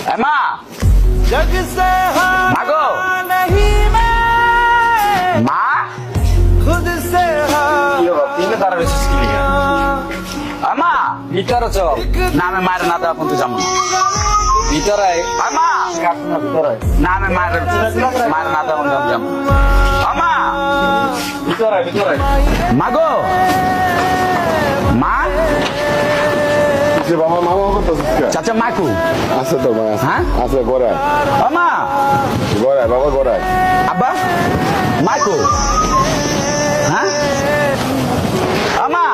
মা जग से मागो। हारा नहीं मैं মা खुद से তিনে তারা রেসিস কি লিখা আমা ভিতরে চল না আমি মায়ের না দেওয়া পর্যন্ত যাবো না ভিতরে আমা ভিতরে না আমি মায়ের না দেওয়া পর্যন্ত যাবো আমা ভিতরে ভিতরে মাগো মা যে বাবা মামা করতেছিস কে? চাচা মাকু আছে তো মা হ্যাঁ? আছে গড়ায় আমা গড়ায় বাবা গড়ায় আব্বা মাকু হ্যাঁ আমা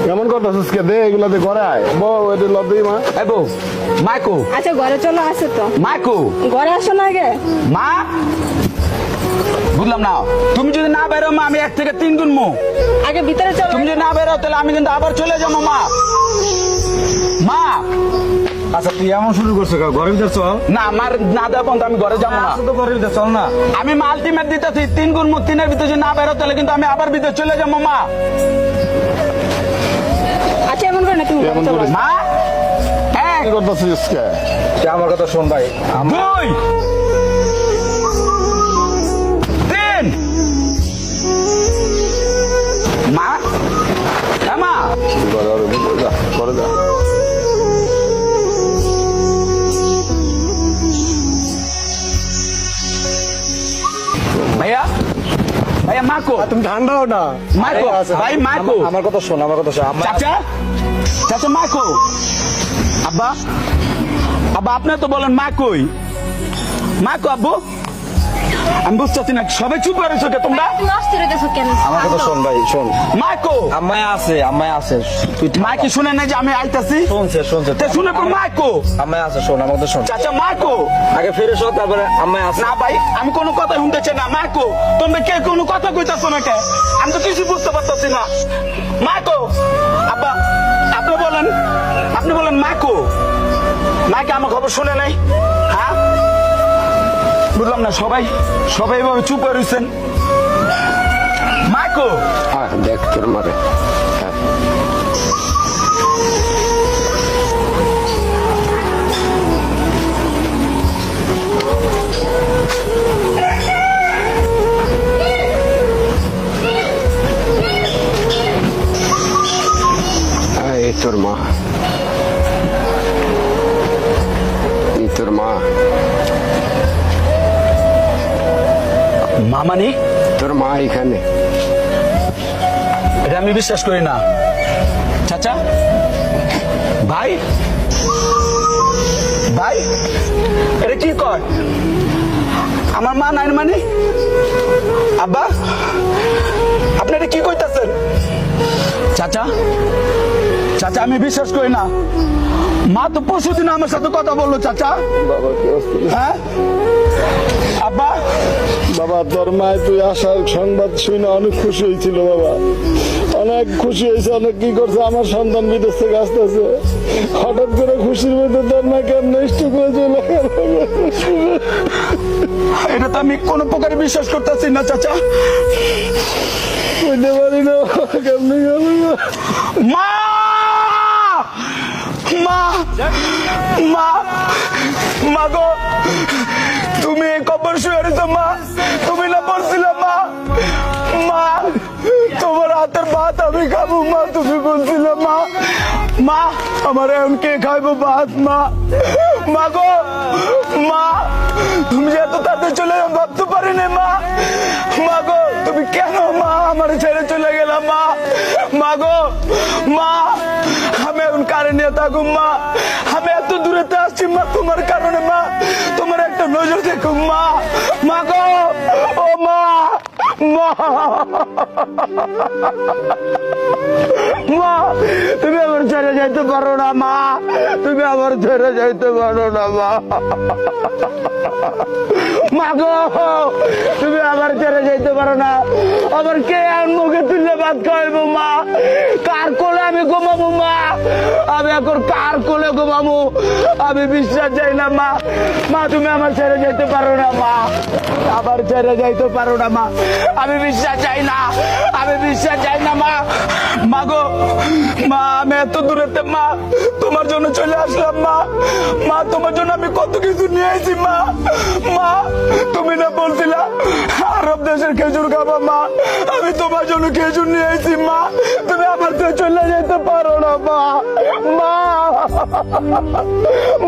কেমন করতেছিস কে দে এগুলাতে গড়ায় বউ এটা লদ্দি মা এ বউ মাকু আচ্ছা ঘরে চলো আসো তো মাকু ঘরে আসো না আগে মা বুঝলাম না তুমি যদি না বেরো মা আমি 1 থেকে 3 গুনবো আগে ভিতরে চলো তুমি যদি না বেরো তাহলে আমি কিন্তু আবার চলে যাবো মা মা আচ্ছা তুই এমন শুরু করছো ঘরের ভিতর চল না আমার না দেওয়া পর্যন্ত আমি ঘরে যাবো না আসো তো ঘরের ভিতর চল না আমি আলটিমেট দিতেছি 3 গুনবো 3-এর ভিতরে যদি না বেরো তাহলে কিন্তু আমি আবার ভিতরে চলে যাবো মা আচ্ছা এমন করে না তুমি ঘরে এমন চলো করে মা এক কি করতেছিস কে? তুই আমার কথা শোন ভাই 2 3 মা হ্যাঁ মা ঘরে ঘরে ভিতরে যা ঘরে যা ভাইয়া ভাইয়া মাকো তুমি ঠান্ডা হও না মাকো ভাই মাকো আমার কথা শোন আমার কথা শোন চাচা চাচা মা কো আব্বা আব্বা আপনি তো বলেন মা কই মা কো আব্বু আমি বুঝতেছি না সবাই চুপ করেছো কে তোমরা নষ্ট করে দেছো কেন আমার কথা শোন ভাই শোন মা কো আম্মায় আছে তুই মা কি শুনে না যে আমি আইতাছি শুনছে তে শুনে পর মা কো আম্মায় আছে শোন আমার কথা শোন চাচা মা কো আগে ফিরে শোন তারপরে আম্মায় আছে না ভাই আমি কোনো কথা শুনতে চাই না মা কো তোমরা কে কোনো কথা কইতাছো না কে আমি তো কিছু বুঝতে পারতাছি না মা কো আব্বা আপনি বলেন মা কো মা কি আমার খবর শুনে নাই হ্যাঁ বুঝলাম না সবাই এভাবে চুপ করে রয়েছেন মা কো হ্যাঁ দেখ তোর মারে হ্যাঁ এই তোর মা এই তোর মা মা মানে তোর মা এখানে এটা আমি বিশ্বাস করি না চাচা ভাই ভাই এটা কি কর আমার মা নাই মানে আব্বা আপনি এটা কি কইতাছেন চাচা চাচা আমি বিশ্বাস করি না মা তো পরশুদিন আমার সাথে কথা বললো চাচা বাবা কি অবস্থা? হ্যাঁ আব্বা বাবা তোর মায় তুই আসার সংবাদ শুনে অনেক খুশি হয়েছিল বাবা অনেক খুশি হয়েছে অনেক কি করছে আমার সন্তান বিদেশ থেকে আসতেছে হঠাৎ করে খুশির মধ্যে তোর মা কেমন ইষ্ট করে চলে গেল এটা তো আমি কোনো প্রকারে বিশ্বাস করতেছি না চাচা বুঝতে পারি না কেমনি গেল মা মা মা মা গো তুমি এই কবর শুয়ে রয়েছো মা তুমি না বলছিলে মা মা তোমার হাতের ভাত আমি খাবো মা তুমি বলছিলে মা মা আমার এখন কে খাইবো ভাত মা মা গো মা তুমি যে এত তাড়াতাড়ি চলে যাও ভাবতে পারিনি মা মা গো তুমি কেন মা আমার ছেড়ে চলে গেলাম মা মা গো মা আমি এখন কারে নিয়ে থাকুম মা আমি এত দূরেতে আসছি মা তোমার কারণে মা তোমার একটা নজর দেখুন মা মা গো ও মা মা মা তুমি আমার ছেড়ে যাইতে পারো না মা তুমি আমার ছেড়ে যাইতে পারো না মা মা গো তুমি আমার ছেড়ে যাইতে পারো না আমার কে এখন মুখে তুললে ভাত খাওয়াইবো মা কার কোলে আমি ঘুমাবো মা আমি এখন কার কোলে ঘুমাবো আমি বিশ্বাস যাই না মা মা তুমি আমার ছেড়ে যাইতে পারো না মা আবার ছেড়ে যাইতে পারো না মা আমি বিশ্বাস চাই না, আমি বিশ্বাস চাই না মা। মা গো মা, আমি এত দূরেতে মা তোমার জন্য চলে আসলাম মা। মা তোমার জন্য আমি কত কিছু নিয়ে আসি মা। মা তুমি না বলছিলা আরব দেশের খেজুর খাবা মা, আমি তোমার জন্য খেজুর নিয়ে আসি মা। তুমি আমার তো চলে যেতে পারো না মা। মা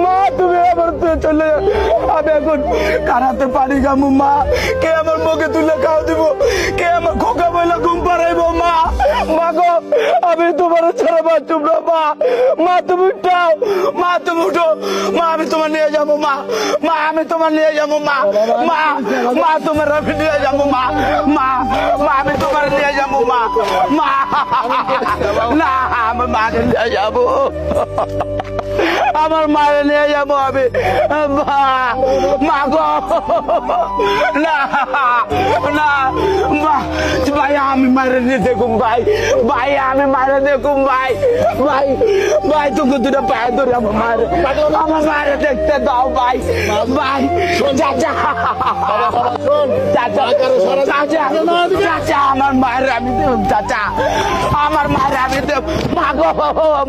মা তুমি আমার তো চলে যাও। আমি এখন কারাতে পানি খামু মা, কে আমার মুখে তুলে খাওয়া দিব, কে আমার খোকা বইলা ঘুম পাড়াইব মা। মা গো আমি তোমার ছাড়া বাঁচুম না মা। মা তুমি উঠাও, মা তুমি উঠো মা, আমি তোমার নিয়ে যাবো মা। মা আমি তোমার নিয়ে যাবো মা। মা মা তোমার আমি নিয়ে যাবো মা। মা মা আমি তোমার নিয়ে যাবো মা। মা না আমি মাকে নিয়ে যাবো, আমার মায়ের নিয়ে যাবো আমি। মা মা গো না না মা, ভাই আমি মায়ের নিয়ে দেখুন ভাই, ভাই আমি মায়ের দেখুন ভাই। ভাই ভাই তোকে দুটো পায়ে ধরে আমার মায়ের দেখতে দাও ভাই। ভাই চাচা চাচা চাচা চাচা আমার মায়ের আমি দেব, চাচা আমার মায়ের আমি দেব। মা গো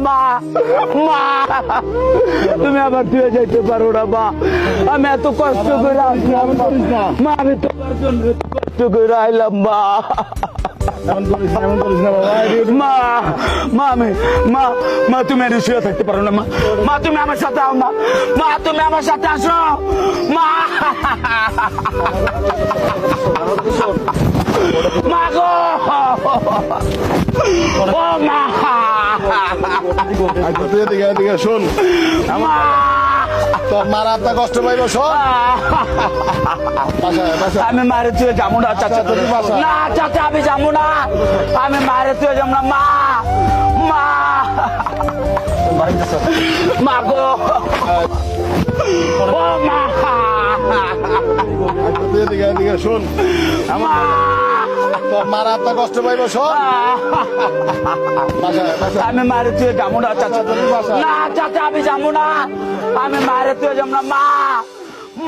মা মা তুমি আবার তুই যাইতে পারো না মা, আমি এত কষ্ট করে আসলাম মা, আমি তোমার জন্য কষ্ট করে আইলাম মা। মা মা আমি মা মা তুমি আর শুয়ে থাকতে পারো না মা। মা তুমি আমার সাথে আও মা। মা তুমি আমার সাথে আসো মা। মা গো ও মা তুই এদিকে এদিকে শোন, মা তোর মারা আপনার কষ্ট পাইব শোন। বাসায় বাসায় আমি মারে তুই যাবো না চাচা, না চাচা আমি যাবো না, আমি মারে তুই যাবো না মা। মা মা গো ও মা তুই এদিকে এদিকে শোন, মা তোর মারা আপনার কষ্ট পাইব শোন। বাসায় বাসায় আমি মারে তুই যাবো না চাচা, না চাচা আমি যাবো না, আমি মারে তুই যাবো না মা।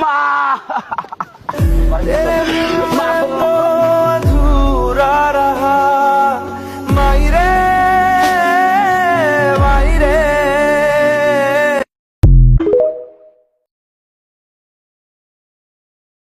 মা अधूरा रहा